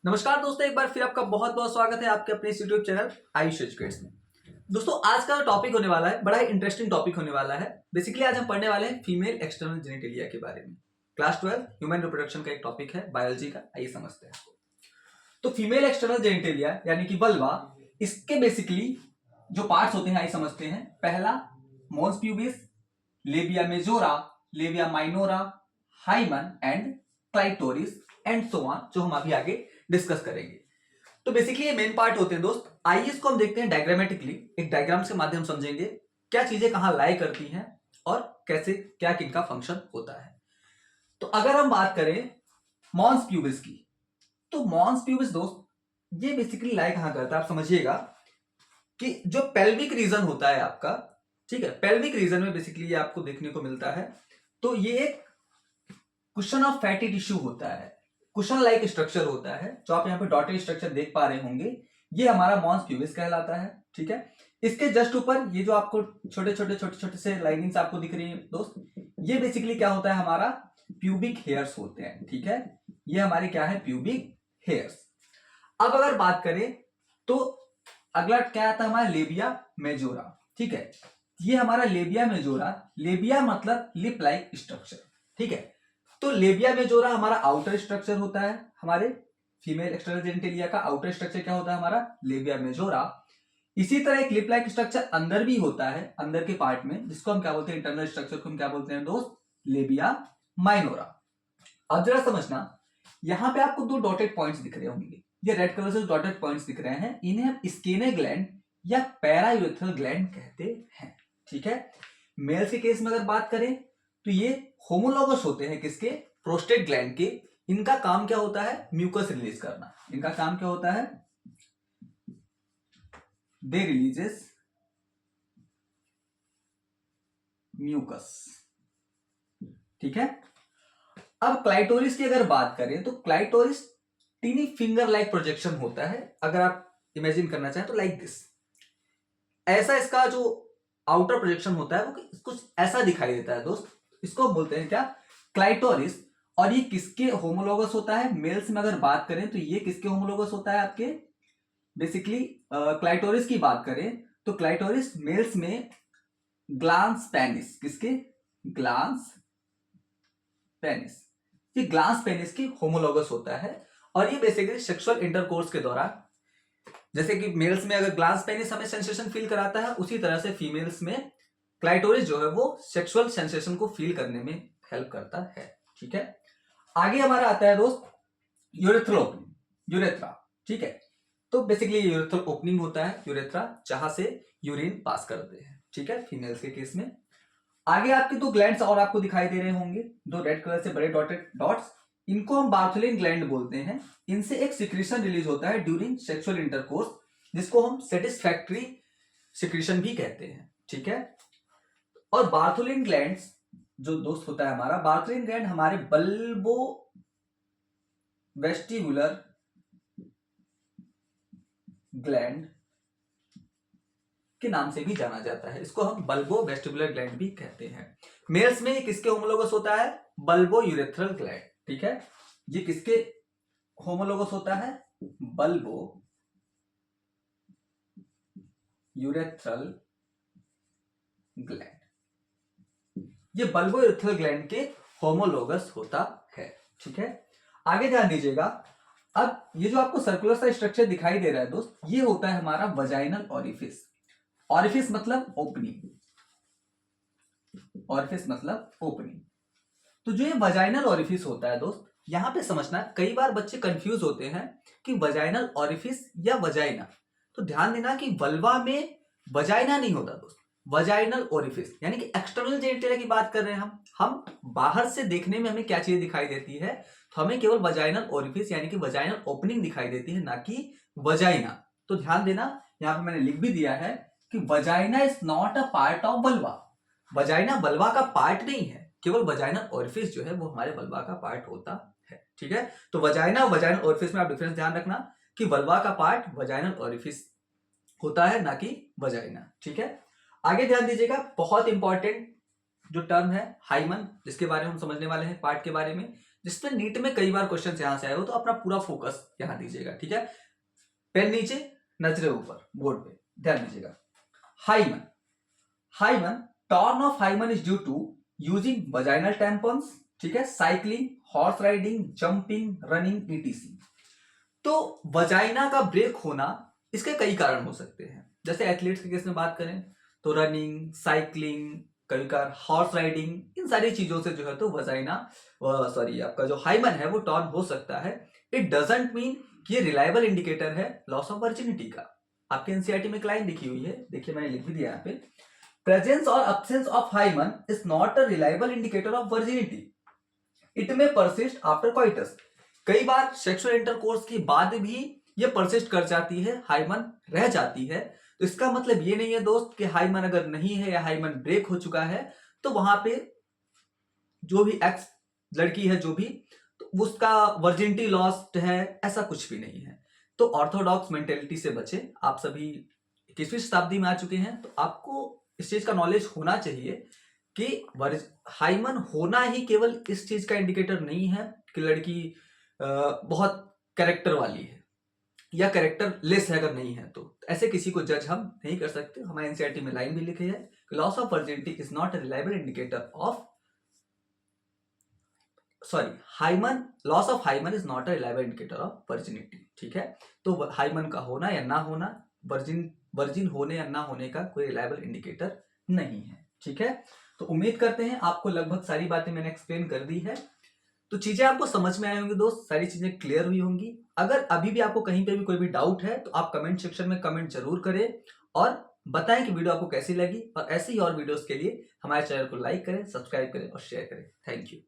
नमस्कार दोस्तों, एक बार फिर आपका बहुत बहुत स्वागत है आपके अपने यूट्यूब चैनल आयुष एजुकेट्स में। दोस्तों, आज का टॉपिक होने वाला है, बड़ा ही इंटरेस्टिंग टॉपिक होने वाला है। बेसिकली आज हम पढ़ने वाले हैं फीमेल एक्सटर्नल जेनिटेलिया के बारे में। क्लास 12 ह्यूमन रिप्रोडक्शन का एक टॉपिक है बायोलॉजी का। आइए समझते हैं। तो फीमेल एक्सटर्नल जेनिटेलिया यानी कि वल्वा, इसके बेसिकली जो पार्ट्स होते हैं आइए समझते हैं। पहला mons pubis, labia majora, labia minora, hymen and clitoris and so on, जो हम अभी आगे डिस्कस करेंगे। तो बेसिकली ये मेन पार्ट होते हैं दोस्त। आइए इसको हम देखते हैं डायग्रामेटिकली, एक डायग्राम के माध्यम समझेंगे क्या चीजें कहां लाई करती हैं और कैसे क्या किनका फंक्शन होता है। तो अगर हम बात करें मॉन्स प्यूबिस की, तो मॉन्स प्यूबिस दोस्त ये बेसिकली लाई कहां करता है, आप समझिएगा कि जो पेल्विक रीजन होता है आपका, ठीक है, पेल्विक रीजन में बेसिकली ये आपको देखने को मिलता है। तो ये एक कुशन ऑफ फैटी टिश्यू होता है, कुशन लाइक स्ट्रक्चर होता है, जो आप यहाँ पे डॉटेड स्ट्रक्चर देख पा रहे होंगे, ये हमारा मॉन्स प्यूबिस कहलाता है। ठीक है, इसके जस्ट ऊपर ये जो आपको छोटे छोटे से लाइनिंग्स आपको दिख रही है दोस्त, ये बेसिकली क्या होता है, हमारा प्यूबिक हेयर्स होते हैं। ठीक है, ये हमारे क्या है, प्यूबिक हेयर्स। अब अगर बात करें तो अगला क्या आता है हमारा, लेबिया मेजोरा। ठीक है, ये हमारा लेबिया मेजोरा, लेबिया मतलब लिप लाइक स्ट्रक्चर। ठीक है, तो लेबिया मेजोरा हमारा आउटर स्ट्रक्चर होता है। हमारे फीमेल एक्सटर्नल जेनिटेलिया का आउटर स्ट्रक्चर क्या होता है, हमारा लेबिया मेजोरा। इसी तरह एक लिप लाइक स्ट्रक्चर अंदर भी होता है, अंदर के पार्ट में, जिसको हम क्या बोलते हैं, इंटरनल स्ट्रक्चर को हम क्या बोलते हैं दोस्त, लेबिया माइनोरा। अब जरा समझना, यहां पे आपको दो डॉटेड पॉइंट्स दिख रहे होंगे, ये रेड कलर से डॉटेड पॉइंट्स दिख रहे हैं, इन्हें हम स्केने ग्लैंड या पैरायूरेथ्रल ग्लैंड कहते हैं। ठीक है, मेल्स के केस में अगर बात करें तो ये होमोलॉगस होते हैं, किसके, प्रोस्टेट ग्लैंड के। इनका काम क्या होता है, म्यूकस रिलीज करना। इनका काम क्या होता है, दे रिलीजेस म्यूकस। ठीक है, अब क्लाइटोरिस की अगर बात करें तो clitoris tiny finger like projection होता है। अगर आप इमेजिन करना चाहें तो लाइक दिस, ऐसा इसका जो आउटर प्रोजेक्शन होता है वो कुछ ऐसा दिखाई देता है दोस्त। इसको बोलते हैं क्या, क्लाइटोरिस। और ये किसके होमोलोगस होता है, मेल्स में अगर बात करें तो ये किसके होमोलोगस होता है आपके, बेसिकली क्लाइटोरिस की बात करें तो क्लाइटोरिस मेल्स में ग्लांस पेनिस, किसके, ग्लांस पेनिस, ये ग्लांस पेनिस की होमोलोगस होता है। और ये बेसिकली सेक्सुअल इंटरकोर्स के दौरान, जैसे कि मेल्स में अगर ग्लांस पेनिस हमें सेंसेशन फील कराता है, उसी तरह से फीमेल्स में क्लाइटोरिस जो है वो सेक्सुअल सेंसेशन को फील करने में हेल्प करता है। ठीक है, आगे हमारा आता है दोस्त यूरेथ्रल ओपनिंग, यूरेथ्रा। ठीक है, तो बेसिकली यूरेथ्रल ओपनिंग होता है, यूरेथ्रा, जहां से यूरिन पास करते हैं। ठीक है, फीमेल्स के केस में। आगे आपके दो ग्लैंड्स और आपको दिखाई दे रहे होंगे, दो रेड कलर से बड़े डॉटेड डॉट्स, इनको हम बार्थोलिन ग्लैंड बोलते हैं। इनसे एक सिक्रीशन रिलीज होता है ड्यूरिंग सेक्सुअल इंटरकोर्स, जिसको हम सेटिस्फैक्टरी सिक्रीशन भी कहते हैं। ठीक है, और बार्थोलिन ग्लैंड्स जो दोस्त होता है हमारा, बार्थोलिन ग्लैंड हमारे बल्बो वेस्टिबुलर ग्लैंड के नाम से भी जाना जाता है। इसको हम बल्बो वेस्टिबुलर ग्लैंड भी कहते हैं। मेल्स में ये किसके होमोलोगस होता है, बल्बो यूरेथ्रल ग्लैंड। ठीक है, ये किसके होमोलोगस होता है, बल्बो यूरेथ्रल ग्लैंड, ये बल्बो यूरेथ्रल ग्लैंड के होमोलोगस होता है। ठीक है, आगे ध्यान दीजिएगा। अब ये जो आपको सर्कुलर सा स्ट्रक्चर दिखाई दे रहा है दोस्त, ये होता है हमारा वजाइनल ऑरिफिस। ऑरिफिस मतलब ओपनिंग, ऑरिफिस मतलब ओपनिंग। तो जो ये वजाइनल ऑरिफिस होता है दोस्त, यहां पे समझना, कई बार बच्चे कंफ्यूज होते हैं कि वजाइनल ऑरिफिस या वजाइना। तो ध्यान देना कि वल्वा में वजाइना नहीं होता दोस्त, वजाइनल ओरिफिस, यानी कि एक्सटर्नल जेनिटेलिया की बात कर रहे हैं हम बाहर से देखने में हमें क्या चीज दिखाई देती है, तो हमें केवल वजाइनल ओरिफिस यानी कि वजाइनल ओपनिंग दिखाई देती है, ना कि वजाइना। तो ध्यान देना, यहां पर मैंने लिख भी दिया है कि vagina is not a part of vulva. Vagina vulva का पार्ट नहीं है, केवल वजाइनल ओरिफिस जो है वो हमारे वल्वा का पार्ट होता है। ठीक है, तो वजाइना और वजाइनल ओरिफिस में आप डिफरेंस ध्यान रखना कि वल्वा का पार्ट वजाइनल ओरिफिस होता है, ना कि वजाइना। ठीक है, आगे ध्यान दीजिएगा, बहुत इंपॉर्टेंट जो टर्म है हाइमन, जिसके बारे में हम समझने वाले हैं पार्ट के बारे में। जिसमें नीट में कई बार क्वेश्चन यहाँ से आए हो, तो अपना पूरा फोकस यहाँ दीजिएगा, ठीक है। पेन नीचे, नजरें ऊपर बोर्ड पे, ध्यान दीजिएगा। Hymen, hymen, torn off hymen is due to using vaginal tampons, ठीक है, cycling, horse riding, jumping, running, ETC. तो वजाइना का ब्रेक होना, इसके कई कारण हो सकते हैं। जैसे एथलीट्स के केस में बात करें तो रनिंग, साइकिलिंग, कभी कभार हॉर्स राइडिंग, इन सारी चीजों से जो है तो वजाइना, सॉरी आपका जो हाइमन है वो टॉर्न हो सकता है। इट डजंट मीन कि ये रिलायबल इंडिकेटर है लॉस ऑफ वर्जिनिटी का। आपके एनसीईआरटी में एक लाइन लिखी हुई है, देखिए मैंने लिख भी दिया यहाँ पे, प्रेजेंस और absence of hymen is not a reliable indicator of virginity, it may persist after coitus. कई बार सेक्सुअल इंटरकोर्स के बाद भी ये परसिस्ट कर जाती है, हाइमन रह जाती है। तो इसका मतलब ये नहीं है दोस्त कि हाइमन अगर नहीं है या हाइमन ब्रेक हो चुका है तो वहां पे जो भी एक्स लड़की है जो भी, तो उसका वर्जिनिटी लॉस्ट है, ऐसा कुछ भी नहीं है। तो ऑर्थोडॉक्स मेंटेलिटी से बचे। आप सभी 21वीं शताब्दी में आ चुके हैं, तो आपको इस चीज का नॉलेज होना चाहिए कि हाइमन होना ही केवल इस चीज का इंडिकेटर नहीं है कि लड़की बहुत कैरेक्टर वाली है या कैरेक्टर लेस है। अगर नहीं है तो ऐसे किसी को जज हम नहीं कर सकते। हमारे एनसीईआरटी में लाइन भी लिखी है, loss of virginity is not a reliable indicator of, sorry, hymen, loss of hymen is not a reliable indicator of virginity, ठीक है। तो हाइमन का होना या ना होना, वर्जिन होने या ना होने का कोई रिलायबल इंडिकेटर नहीं है, ठीक है। तो उम्मीद करते हैं आपको लगभग सारी बातें मैंने एक्सप्लेन कर दी है, तो चीजें आपको समझ में आई होंगी दोस्त, सारी चीजें क्लियर हुई होंगी। अगर अभी भी आपको कहीं पे भी कोई भी डाउट है तो आप कमेंट सेक्शन में कमेंट जरूर करें और बताएं कि वीडियो आपको कैसी लगी। और ऐसे ही और वीडियोस के लिए हमारे चैनल को लाइक करें, सब्सक्राइब करें और शेयर करें। Thank you.